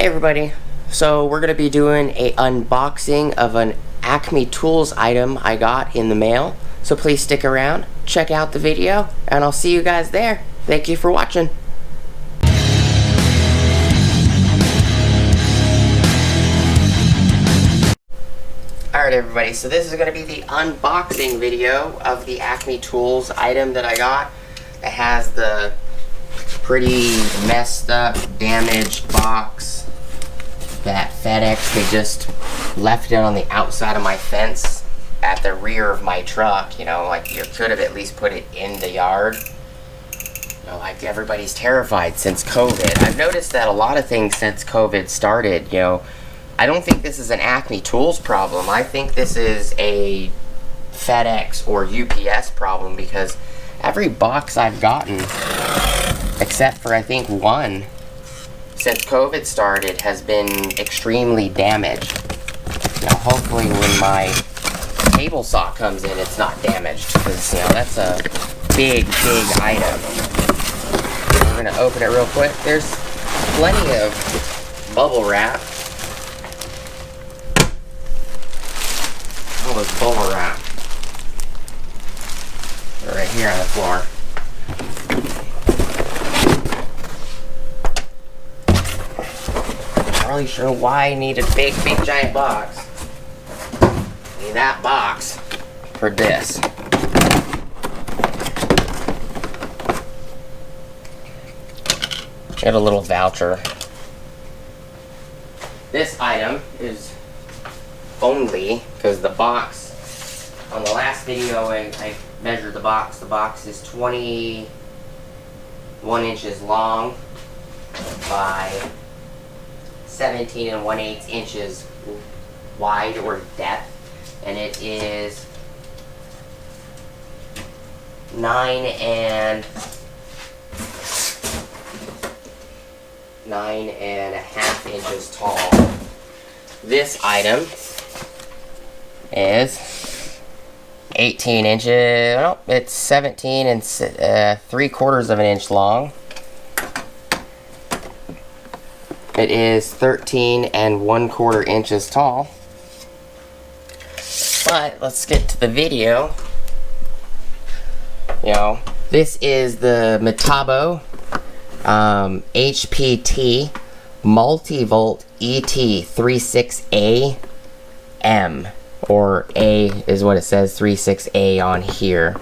Hey everybody, so we're going to be doing a unboxing of an Acme Tools item I got in the mail. So please stick around, check out the video, and I'll see you guys there. Thank you for watching. Alright everybody, so this is going to be the unboxing video of the Acme Tools item that I got. It has the pretty messed up, damaged box that FedEx, they just left it on the outside of my fence at the rear of my truck. You know, like, you could have at least put it in the yard. You know, like, everybody's terrified since COVID. I've noticed that a lot of things since COVID started, you know, I don't think this is an Acme Tools problem. I think this is a FedEx or UPS problem, because every box I've gotten, except for I think one, since COVID started, has been extremely damaged. Now hopefully when my table saw comes in, it's not damaged, because, you know, that's a big item. We're gonna open it real quick. There's plenty of bubble wrap. All this bubble wrap right here on the floor. Not really sure why I need a big giant box. I need that box for this. Got a little voucher. This item is only because the box, on the last video I measured the box is 21 inches long by 17 1/8 inches wide or depth, and it is 9.5 inches tall. This item is 18 inches, no, it's 17 and 3/4 of an inch long. It is 13 1/4 inches tall. But let's get to the video. You know, this is the Metabo HPT MultiVolt ET36AM. Or A is what it says, 36A on here.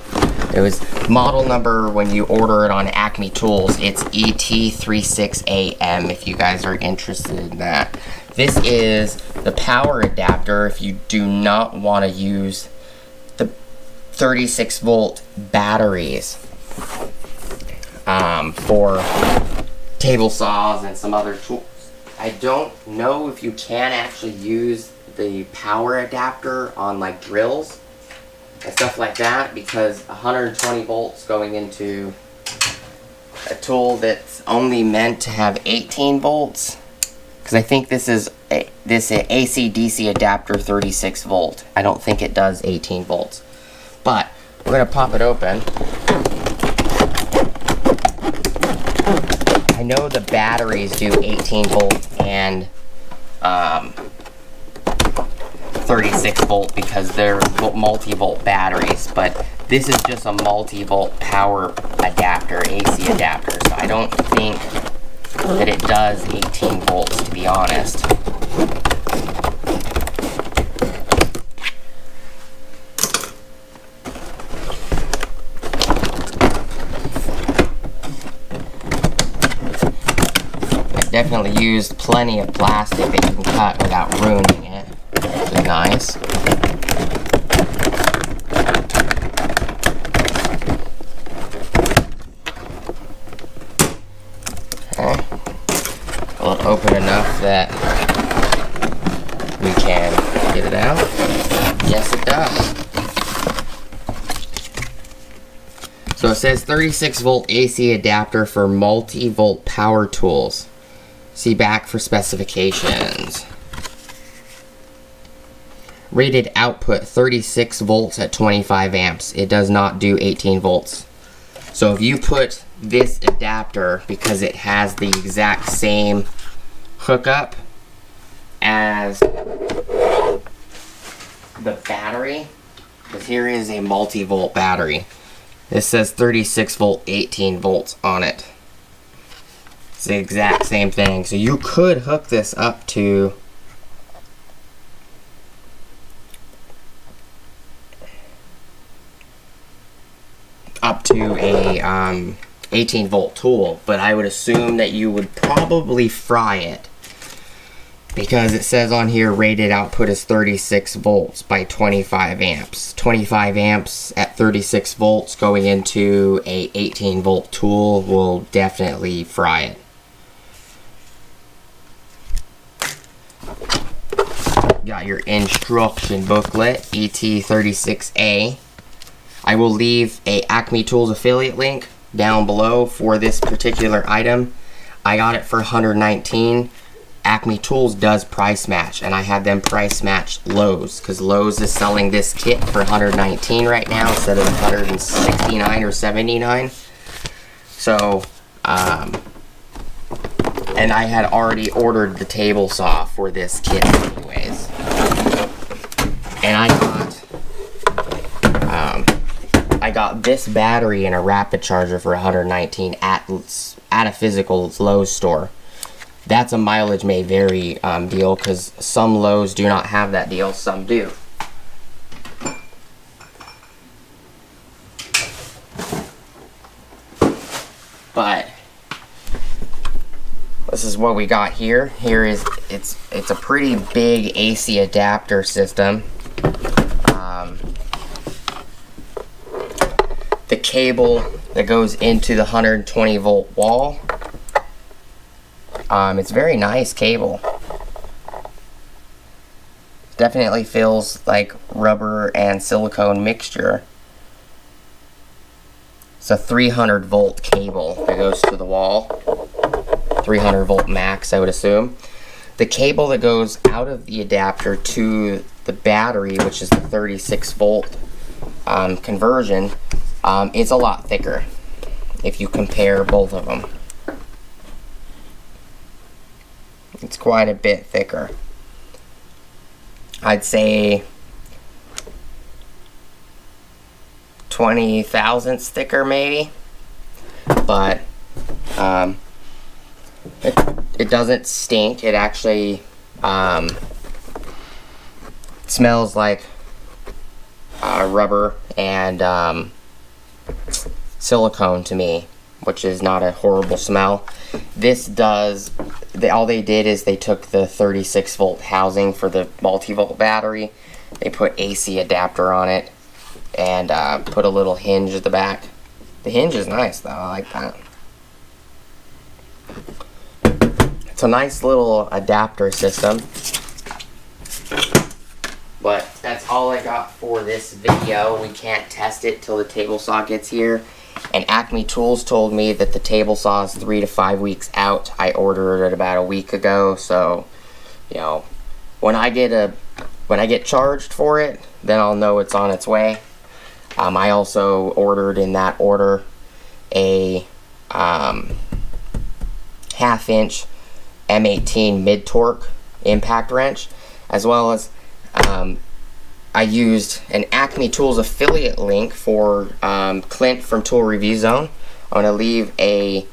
It was model number when you order it on Acme Tools. It's ET36AM if you guys are interested in that. This is the power adapter if you do not want to use the 36-volt batteries for table saws and some other tools. I don't know if you can actually use the power adapter on like drills and stuff like that, because 120 volts going into a tool that's only meant to have 18 volts, because I think this is this ACDC adapter 36 volt. I don't think it does 18 volts, but we're gonna pop it open. I know the batteries do 18 volt and 36 volt because they're multi-volt batteries, but this is just a multi-volt power adapter, AC adapter, so I don't think that it does 18 volts, to be honest. I've definitely used plenty of plastic that you can cut without ruining it. Nice. Okay. Well, open enough that we can get it out. Yes, it does. So it says 36 volt AC adapter for multi-volt power tools. See back for specifications. Rated output 36 volts at 25 amps. It does not do 18 volts. So if you put this adapter, because it has the exact same hook up as the battery, because here is a MultiVolt battery. This says 36 volt, 18 volts on it. It's the exact same thing. So you could hook this up to a 18 volt tool, but I would assume that you would probably fry it, because it says on here rated output is 36 volts by 25 amps. 25 amps at 36 volts going into a 18 volt tool will definitely fry it. Got your instruction booklet, ET36A. I will leave a Acme Tools affiliate link down below for this particular item. I got it for $119. Acme Tools does price match, and I had them price match Lowe's, because Lowe's is selling this kit for $119 right now instead of $169 or $79. So, and I had already ordered the table saw for this kit anyways. And I got this battery and a rapid charger for $119 at a physical Lowe's store. That's a mileage may vary deal, because some Lowe's do not have that deal, some do. But this is what we got here. Here is it's a pretty big AC adapter system. The cable that goes into the 120 volt wall. It's very nice cable. Definitely feels like rubber and silicone mixture. It's a 300 volt cable that goes to the wall. 300 volt max, I would assume. The cable that goes out of the adapter to the battery, which is the 36 volt conversion, is a lot thicker if you compare both of them. It's quite a bit thicker. I'd say 20 thousandths thicker maybe, but it doesn't stink. It actually smells like rubber and silicone to me, which is not a horrible smell. This does, all they did is they took the 36 volt housing for the multi-volt battery, they put AC adapter on it, and put a little hinge at the back. The hinge is nice though, I like that. It's a nice little adapter system. But that's all I got for this video. We can't test it till the table saw gets here. And Acme Tools told me that the table saw is 3 to 5 weeks out. I ordered it about a week ago, so you know, when I get charged for it, then I'll know it's on its way. I also ordered in that order a 1/2-inch M18 mid-torque impact wrench, as well as I used an Acme Tools affiliate link for Clint from Tool Review Zone. I'm going to leave a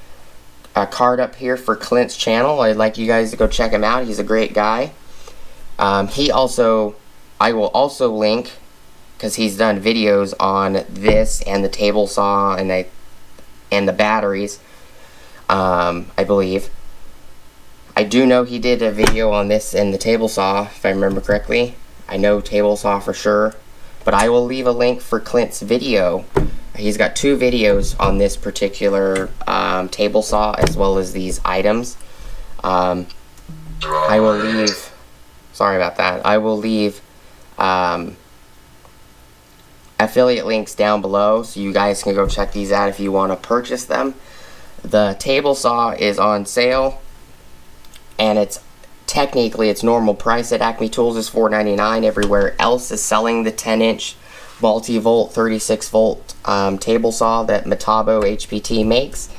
card up here for Clint's channel. I'd like you guys to go check him out. He's a great guy. I will also link, because he's done videos on this and the table saw and the batteries, I believe. I do know he did a video on this and the table saw, if I remember correctly. I know table saw for sure, but I will leave a link for Clint's video. He's got 2 videos on this particular table saw, as well as these items. I will leave, sorry about that, I will leave affiliate links down below, so you guys can go check these out if you want to purchase them. The table saw is on sale, and it's technically its normal price at Acme Tools is $4.99. Everywhere else is selling the 10-inch multi-volt, 36 volt table saw that Metabo HPT makes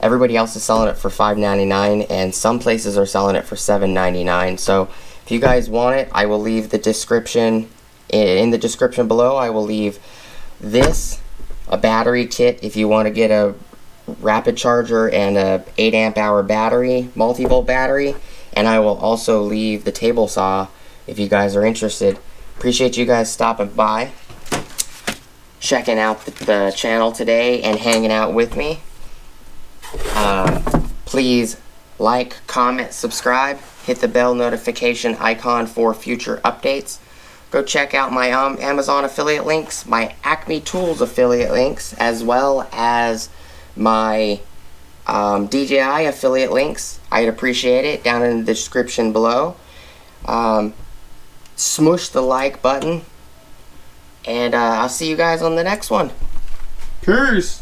Everybody else is selling it for $5.99, and some places are selling it for $7.99. So if you guys want it, I will leave the description in the description below. I will leave this, a battery kit if you want to get a rapid charger and a 8 amp hour battery, multi-volt battery, and I will also leave the table saw if you guys are interested. Appreciate you guys stopping by, checking out the channel today and hanging out with me. Please like, comment, subscribe, hit the bell notification icon for future updates. Go check out my Amazon affiliate links, my Acme Tools affiliate links, as well as my DJI affiliate links. I'd appreciate it down in the description below. Smush the like button, and I'll see you guys on the next one. Peace.